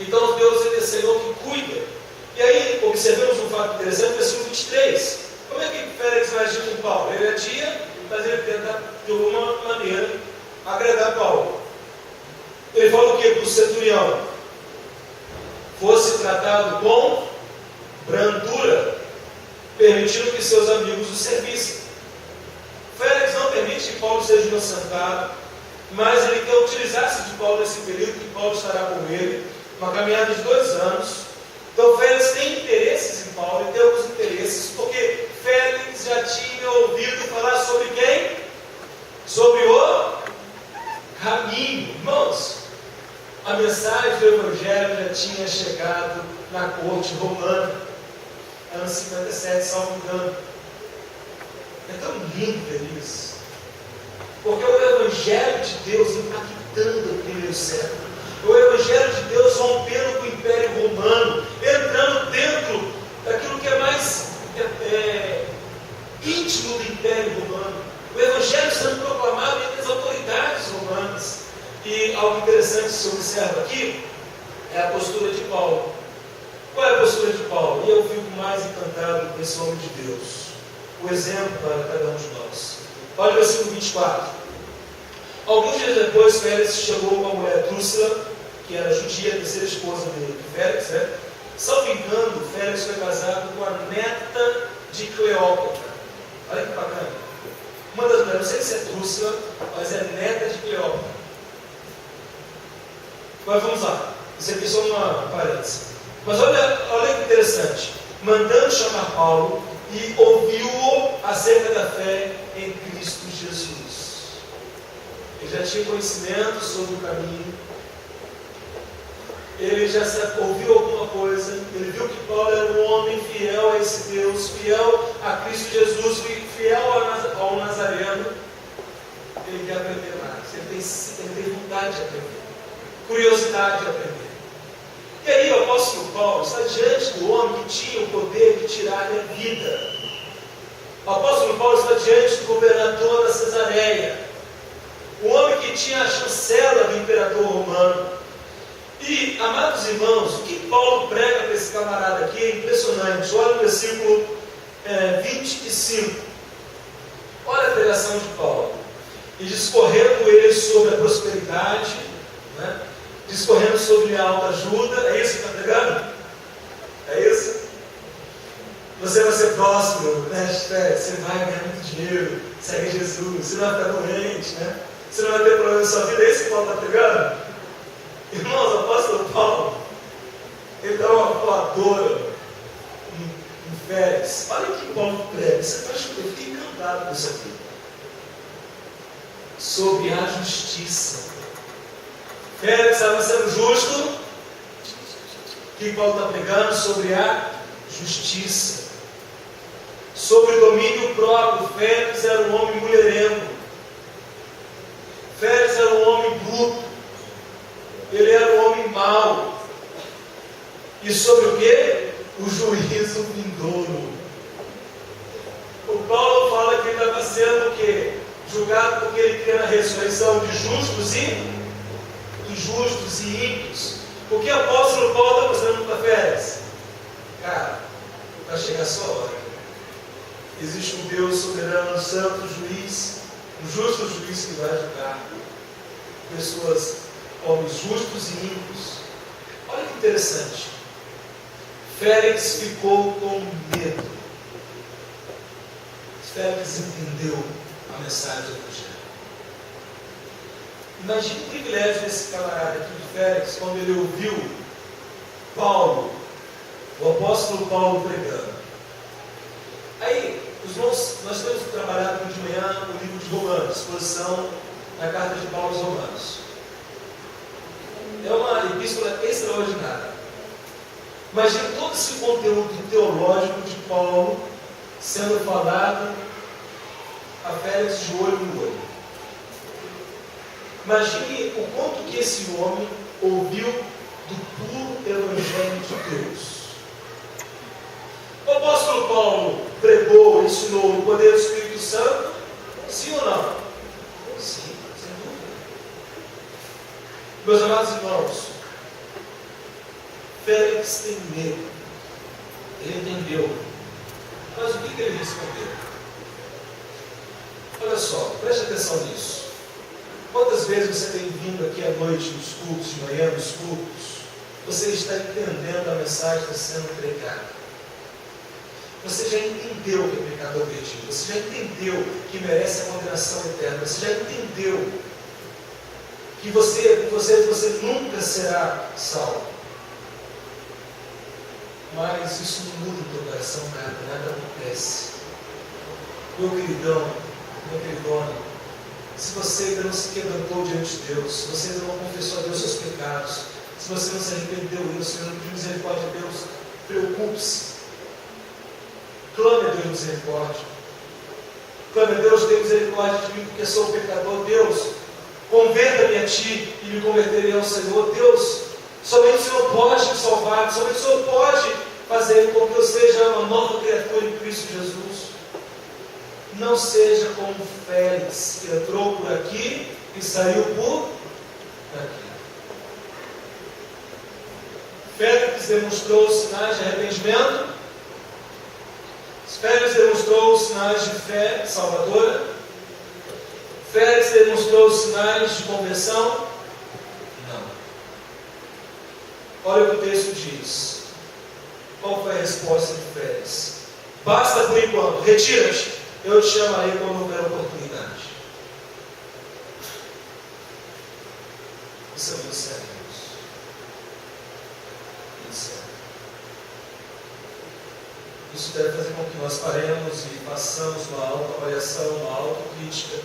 S1: Então Deus é esse Senhor que cuida. E aí observamos um fato interessante, versículo 23. Como é que Félix vai agir com Paulo? Ele adia, mas ele tenta de alguma maneira agradar Paulo. Ele fala o que para o centurião? Fosse tratado com brandura, permitindo que seus amigos o servissem. Félix não permite que Paulo seja inocentado, mas ele quer utilizar-se de Paulo nesse período que Paulo estará com ele, uma caminhada de 2 anos. Então Félix tem interesses em Paulo, e tem alguns interesses, porque Félix já tinha ouvido falar sobre quem? Sobre o caminho. Irmãos, a mensagem do Evangelho já tinha chegado na corte romana, anos 57, salvo engano. É tão lindo ver isso, porque o Evangelho de Deus impactando o primeiro século, o Evangelho de Deus rompendo com o Império Romano, entrando dentro daquilo que é mais íntimo do Império Romano, o Evangelho sendo proclamado entre as autoridades romanas. E algo interessante que se observa aqui é a postura de Paulo. Qual é a postura de Paulo? E eu fico mais encantado com esse homem de Deus, o exemplo para cada um de nós. Olha o versículo 24. Alguns dias depois, Félix chegou com a mulher Drúxila, que era judia, a terceira esposa de Félix, né? Salvo engano, Félix foi casado com a neta de Cleópatra. Olha que bacana. Uma das mulheres, não sei se é Drúxila, mas é neta de Cleópatra. Mas vamos lá, isso aqui é só uma parêntese. Mas olha que interessante. Mandando chamar Paulo e ouviu-o acerca da fé em Cristo Jesus. Ele já tinha conhecimento sobre o caminho. Ele já ouviu alguma coisa. Ele viu que Paulo era um homem fiel a esse Deus, fiel a Cristo Jesus, fiel ao Nazareno. Ele quer aprender mais. Ele tem vontade de aprender, curiosidade de aprender. E aí o apóstolo Paulo está diante do homem que tinha o poder de tirar-lhe a vida. O apóstolo Paulo está diante do governador da Cesareia, o homem que tinha a chancela do imperador romano. E, amados irmãos, o que Paulo prega para esse camarada aqui é impressionante. Olha no versículo 25. Olha a pregação de Paulo. E discorrendo ele sobre a prosperidade, né? Discorrendo sobre a autoajuda. É isso que está pregando? É isso? Você vai ser próspero, né? Você vai ganhar muito dinheiro, segue Jesus, você não vai ficar doente, né? Você não vai ter problema na sua vida. É isso que Paulo está pregando? Irmãos, o apóstolo Paulo, ele dá uma voadora em Félix. Olha o que Paulo prega. Você está escutando? Eu fiquei encantado com isso aqui. Sobre a justiça. Félix estava sendo justo. O que Paulo está pregando? Sobre a justiça. Sobre o domínio próprio. Félix era um homem mulherengo. Félix era um homem bruto. Ele era um homem mau. E sobre o quê? O juízo vindouro. O Paulo fala que ele estava sendo o quê? Julgado porque ele cria na ressurreição de justos e ímpios. O que o apóstolo Paulo está mostrando para Félix? Cara, vai chegar a sua hora. Existe um Deus soberano, santo, juiz, um justo juiz que vai julgar pessoas, homens justos e ímpios. Olha que interessante. Félix ficou com medo. Félix entendeu a mensagem do Evangelho. Imagine o privilégio desse camarada aqui de Félix, quando ele ouviu Paulo, o apóstolo Paulo pregando. Aí, os irmãos, nós temos trabalhado de manhã o livro de Romanos, exposição na carta de Paulo aos Romanos. É uma epístola extraordinária. Imagine todo esse conteúdo teológico de Paulo sendo falado a Félix de olho no olho. Imagine o quanto que esse homem ouviu do puro Evangelho de Deus. O apóstolo Paulo pregou, ensinou no poder do Espírito Santo? Sim ou não? Sim, sem dúvida. Meus amados irmãos, Félix tem medo. Ele entendeu. Mas o que ele respondeu? Olha só, preste atenção nisso. Quantas vezes você tem vindo aqui à noite nos cultos, de manhã nos cultos, você está entendendo a mensagem que está sendo pregada. Você já entendeu que é pecador perdido. Você já entendeu que merece a condenação eterna. Você já entendeu que você nunca será salvo. Mas isso não muda o teu coração, nada acontece. Meu queridão, minha queridona, se você ainda não se quebrantou diante de Deus, se você ainda não confessou a Deus seus pecados, se você não se arrependeu, o Senhor não tem misericórdia de Deus, preocupe-se. Clame a Deus misericórdia. Clame a Deus, tenha misericórdia de mim, porque sou pecador. Deus, converta-me a Ti e me converterei ao Senhor. Deus, somente o Senhor pode me salvar, somente o Senhor pode fazer com que eu seja uma nova criatura em Cristo Jesus. Não seja como Félix, que entrou por aqui e saiu por aqui. Félix demonstrou sinais de arrependimento. Félix demonstrou sinais de fé salvadora. Félix demonstrou sinais de conversão. Não. Olha o que o texto diz. Qual foi a resposta de Félix? Basta por enquanto, retira-te, eu te chamarei quando houver oportunidade. Isso é muito sério, irmãos. Muito sério. Isso deve fazer com que nós paremos e façamos uma autoavaliação, uma autocrítica,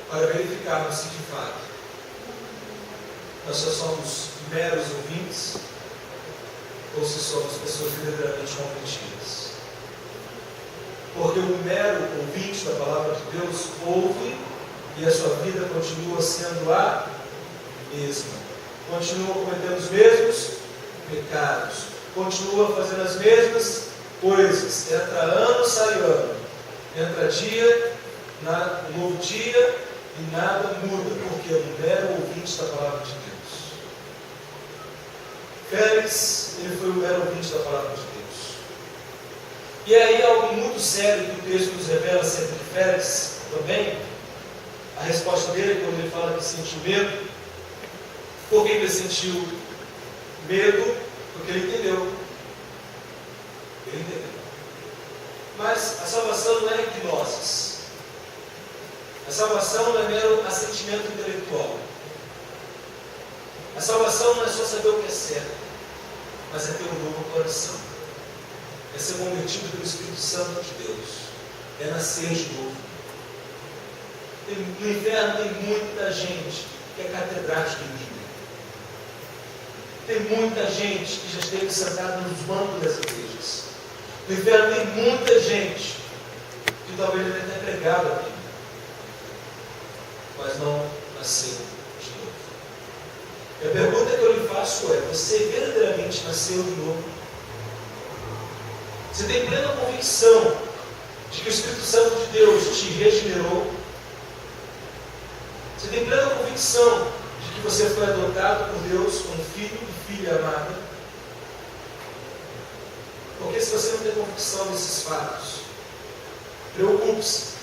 S1: para verificarmos se de fato nós só somos meros ouvintes ou se somos pessoas verdadeiramente compreendidas. Porque o mero ouvinte da palavra de Deus ouve e a sua vida continua sendo a mesma. Continua cometendo os mesmos pecados. Continua fazendo as mesmas coisas. Entra ano, sai ano. Entra dia, um novo dia e nada muda. Porque é um mero ouvinte da palavra de Deus. Félix, ele foi um mero ouvinte da palavra de Deus. E aí algo muito sério que o texto nos revela acerca de Félix também. A resposta dele, quando ele fala que sentiu medo. Por que ele sentiu medo? Porque ele entendeu. Ele entendeu. Mas a salvação não é gnoses. A salvação não é mero assentimento intelectual. A salvação não é só saber o que é certo, mas é ter um novo coração. É ser convertido pelo Espírito Santo de Deus. É nascer de novo. No inferno tem muita gente que é catedrática em Bíblia. Tem muita gente que já esteve sentada nos bancos das igrejas. No inferno tem muita gente que talvez já tenha pregado a Bíblia, mas não nasceu de novo. E a pergunta que eu lhe faço é: você verdadeiramente nasceu de novo? Você tem plena convicção de que o Espírito Santo de Deus te regenerou? Você tem plena convicção de que você foi adotado por Deus como filho e filha amada? Porque se você não tem convicção desses fatos, preocupe-se.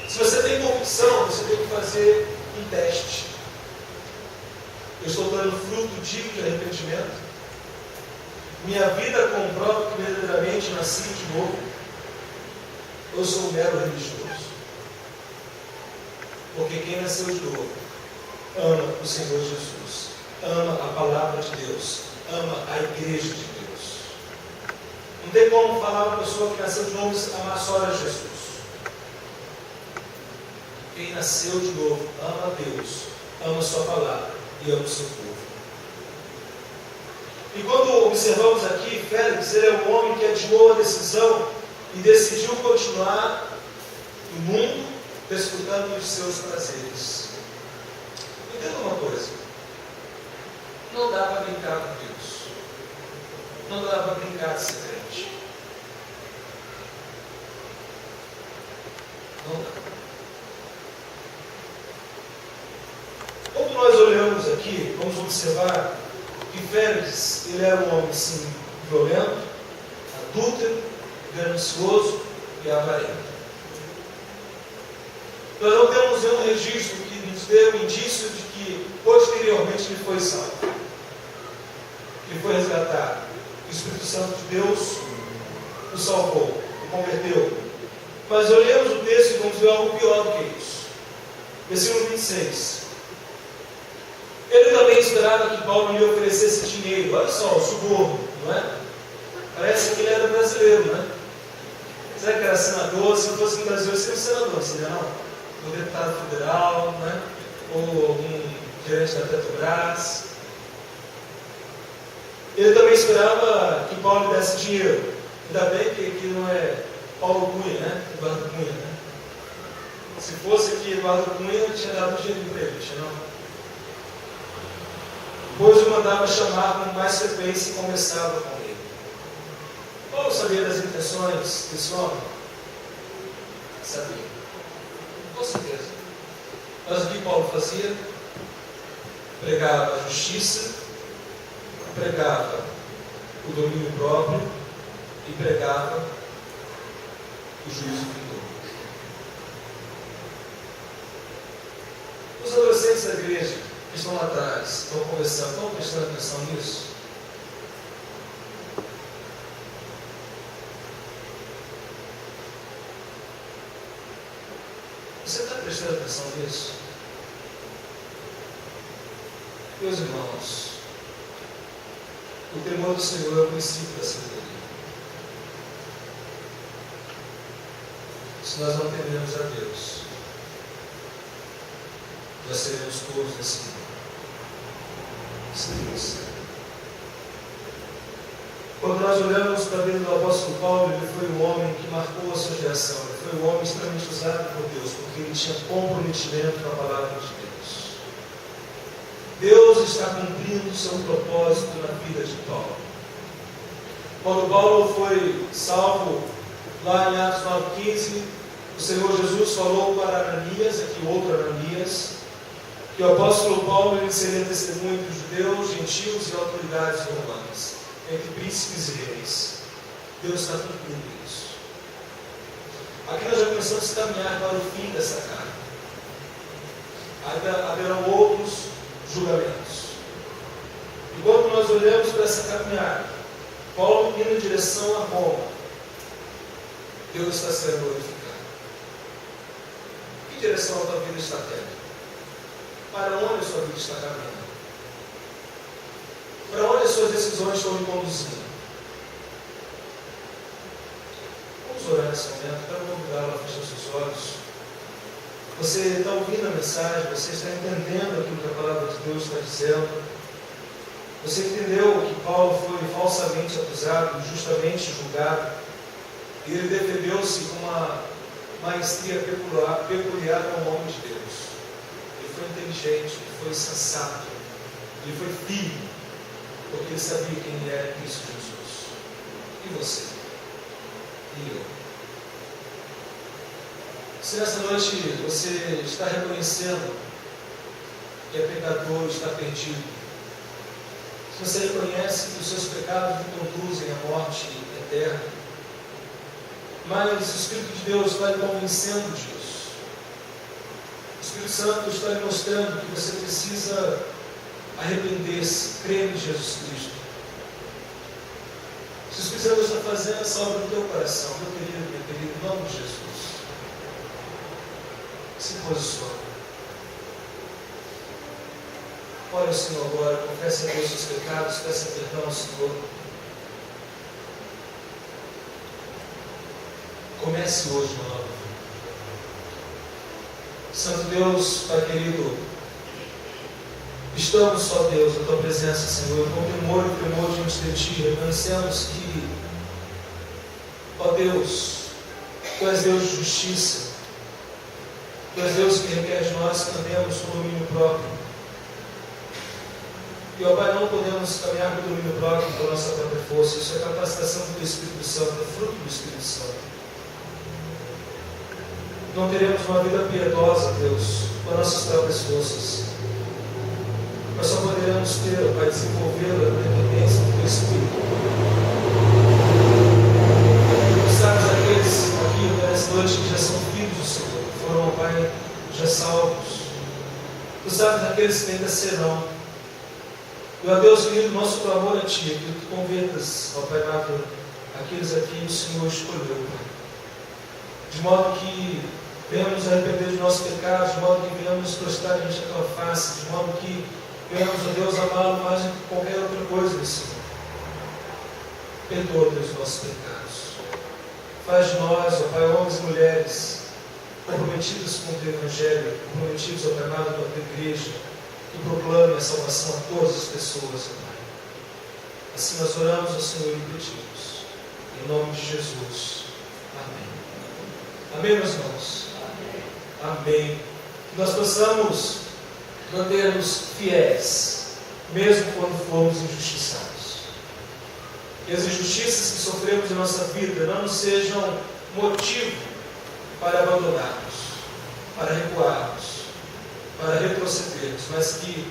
S1: Se você tem convicção, você tem que fazer um teste. Eu estou dando fruto digno de arrependimento? Minha vida comprova que verdadeiramente nasci de novo? Ou sou um mero religioso? Porque quem nasceu de novo ama o Senhor Jesus, ama a palavra de Deus, ama a igreja de Deus. Não tem como falar uma pessoa que nasceu de novo amar só a Jesus. Quem nasceu de novo ama a Deus, ama a sua palavra e ama o seu povo. E quando observamos aqui, Félix, ele é um homem que adiou a decisão e decidiu continuar no mundo desfrutando dos seus prazeres. Entenda uma coisa: não dá para brincar com Deus, não dá para brincar de ser crente, não dá. Quando nós olhamos aqui, vamos observar que Félix, ele era um homem sim violento, adúltero, ganancioso e avarento. Nós não temos nenhum registro que nos dê um indício de que posteriormente ele foi salvo, ele foi resgatado. O Espírito Santo de Deus o salvou, o converteu. Mas olhemos o texto e vamos ver algo pior do que isso. Versículo 26. Ele também esperava que Paulo lhe oferecesse dinheiro. Olha só, o suborno, não é? Parece que ele era brasileiro, não é? Será que era senador? Se fosse no Brasil, ele seria senador, seria não? Um deputado federal, né? Ou algum gerente da Petrobras. Ele também esperava que Paulo lhe desse dinheiro. Ainda bem que aqui não é Paulo Cunha, né? Eduardo Cunha, né? Se fosse aqui Eduardo Cunha, eu tinha dado dinheiro para ele, tinha não? Depois o mandava chamar com mais frequência e conversava com ele. Paulo sabia das intenções desse homem? Sabia. Com certeza. Mas o que Paulo fazia? Pregava a justiça, pregava o domínio próprio e pregava o juízo vindouro. Os adolescentes da igreja que estão lá atrás, estão conversando, estão prestando atenção nisso? Você está prestando atenção nisso? Meus irmãos, o temor do Senhor é o princípio da sabedoria. Se nós não tememos a Deus, nós seremos todos nesse mundo. Quando nós olhamos para a vida do apóstolo Paulo, ele foi um homem que marcou a sua geração. Ele foi um homem extremamente usado por Deus, porque ele tinha comprometimento com a palavra de Deus. Deus está cumprindo o seu propósito na vida de Paulo. Quando Paulo foi salvo, lá em Atos 9,15, o Senhor Jesus falou para Ananias, aqui outro Ananias, que o apóstolo Paulo ele seria testemunho dos judeus, gentios e autoridades romanas, entre príncipes e reis. Deus está cumprindo isso. Aqui nós já começamos a caminhar para o fim dessa carta. Haverão outros julgamentos. E quando nós olhamos para essa caminhada, Paulo indo em direção a Roma, Deus está sendo glorificado. Que direção a tua vida está tendo? Para onde a sua vida está caminhando? Para onde as suas decisões estão lhe conduzindo? Vamos orar nesse momento. Quero convidá-lo a fechar seus olhos. Você está ouvindo a mensagem, você está entendendo aquilo que a palavra de Deus está dizendo. Você entendeu que Paulo foi falsamente acusado, injustamente julgado, e ele defendeu-se com uma maestria peculiar ao nome de Deus. Ele foi inteligente, ele foi sensato, ele foi firme, porque ele sabia quem era Cristo Jesus. E você? E eu? Se nessa noite você está reconhecendo que é pecador, está perdido, se você reconhece que os seus pecados lhe conduzem à morte eterna, mas o Espírito de Deus está lhe convencendo disso, o Espírito Santo está lhe mostrando que você precisa arrepender-se, crer em Jesus Cristo. Se o Espírito Santo está fazendo essa obra no teu coração, meu querido, em nome de Jesus, se posicione. Ore ao Senhor agora, confesse a Deus os seus pecados, peça perdão ao Senhor. Comece hoje uma nova vida. Santo Deus, Pai querido, estamos, só Deus, na Tua presença, Senhor, com temor e tremor diante de Ti, reconhecemos que, ó Deus, Tu és Deus de justiça, Tu és Deus que requer de nós que andemos com domínio próprio. E, ó Pai, não podemos caminhar com domínio próprio pela nossa própria força. Isso é capacitação do Espírito Santo, é fruto do Espírito Santo. Não teremos uma vida piedosa, Deus, com as nossas próprias forças. Nós só poderemos ter, ó Pai, desenvolvê-la na dependência do Teu Espírito. Sabes aqueles aqui nessa noite que já são filhos do Senhor, que foram, ó Pai, já salvos. Tu sabes daqueles que ainda serão. E, ó Deus querido, nosso clamor a Ti é que Tu convertas, ó Pai amado, aqueles a quem o Senhor escolheu, Pai. De modo que venhamos nos arrepender de nossos pecados, de modo que venhamos nos prostrar diante da Tua face, de modo que venhamos, ó Deus, amá-lo mais do que qualquer outra coisa nesse mundo. Perdoa, Deus, os nossos pecados. Faz de nós, ó Pai, homens e mulheres comprometidos com o Teu Evangelho, comprometidos, ó Pai amado, com a Tua Igreja, que proclame a salvação a todas as pessoas, ó Pai. Assim nós oramos ao Senhor e pedimos. Em nome de Jesus. Amém. Amém, meus irmãos? Amém. Que nós possamos manter-nos fiéis, mesmo quando formos injustiçados. Que as injustiças que sofremos em nossa vida não nos sejam motivo para abandonarmos, para recuarmos, para retrocedermos, mas que,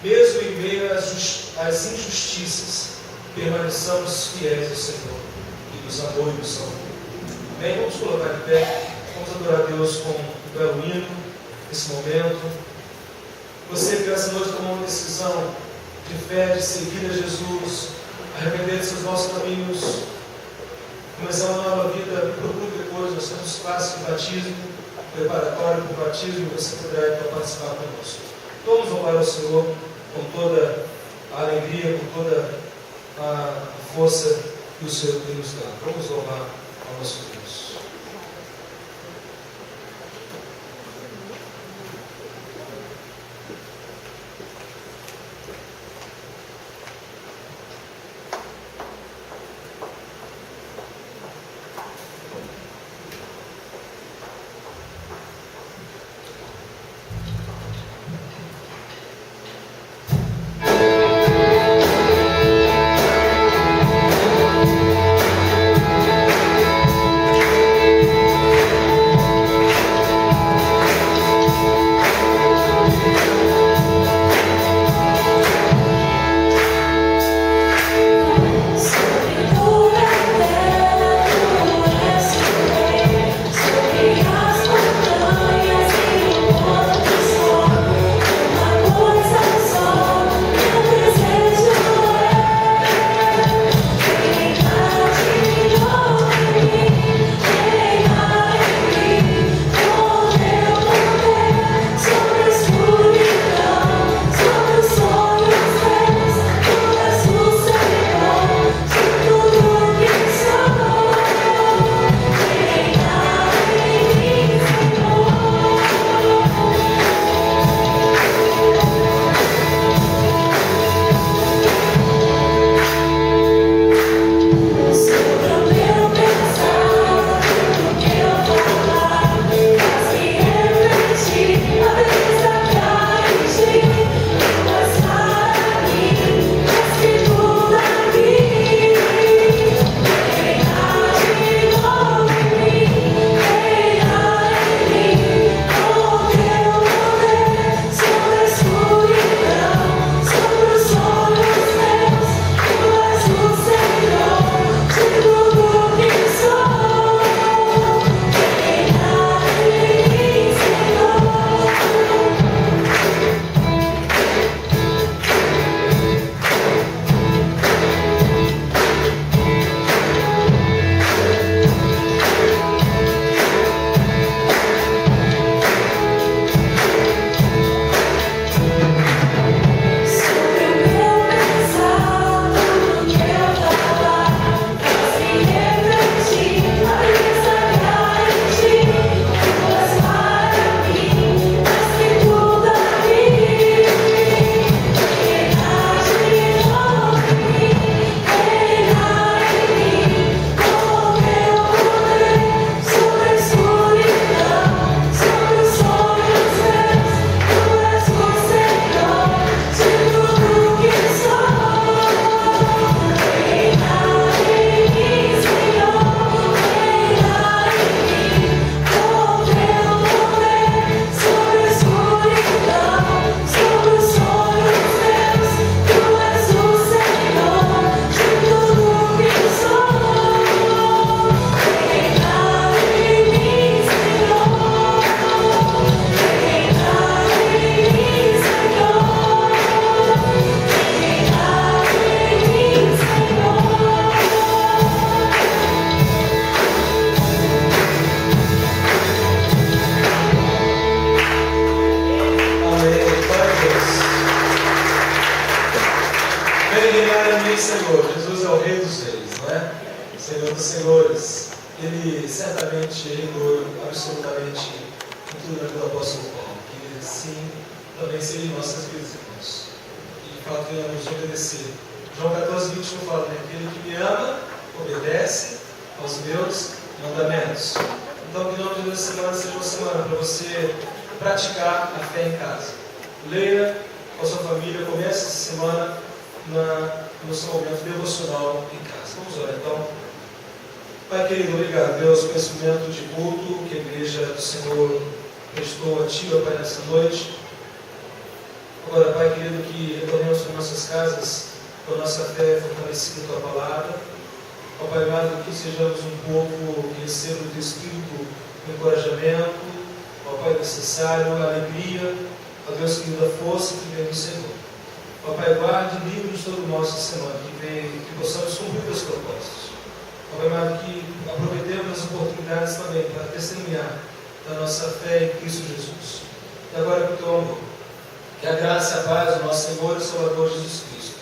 S1: mesmo em meio às injustiças, permaneçamos fiéis ao Senhor, que nos amou e nos salvou. Bem, vamos colocar de pé, vamos adorar a Deus com um belo hino, nesse momento. Você que essa noite tomou uma decisão de fé, de seguir a Jesus, arrepender de seus nossos caminhos, começar uma nova vida, procure depois, nós temos classe de batismo, preparatório para o batismo, e você poderá ir para participar conosco. Vamos louvar ao Senhor com toda a alegria, com toda a força que o Senhor tem nos dado. Vamos louvar ao nosso Deus. seguidores, ele certamente reinou absolutamente em tudo naquilo do apóstolo Paulo, que assim também seria em nossas vidas, irmãos. E de fato venhamos obedecer. João 14:21 fala, né? Aquele que me ama, obedece aos meus mandamentos. Então, que o nome de Deus, essa semana seja uma semana para você praticar a fé em casa. Leia com a sua família, comece essa semana no seu momento devocional em casa. Vamos orar então. Pai querido, obrigado, Deus, pelo esse momento de culto que a igreja do Senhor prestou a Ti, ó Pai, nessa noite. Agora, Pai querido, que retornemos para nossas casas com a nossa fé fortalecida em Tua palavra. Ó Pai amado, que sejamos um povo que receba do Teu Espírito o encorajamento, ó Pai necessário, a alegria, ó Deus querido, a força que vem do Senhor. Ó Pai, guarde livros sobre nós essa semana, que possamos cumprir os propósitos. Ó Pai amado, que aproveitemos as oportunidades também para testemunhar da nossa fé em Cristo Jesus. E agora, com o Teu amor, que a graça e a paz do nosso Senhor e Salvador Jesus Cristo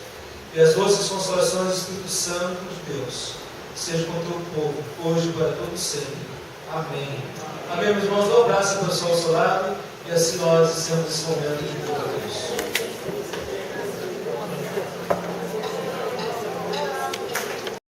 S1: e as doces consolações do Espírito Santo de Deus seja com o Teu povo, hoje e para todos sempre. Amém. Amém, meus irmãos. Dá um abraço para o pessoal ao seu lado e assim nós encerramos esse momento de culto a Deus.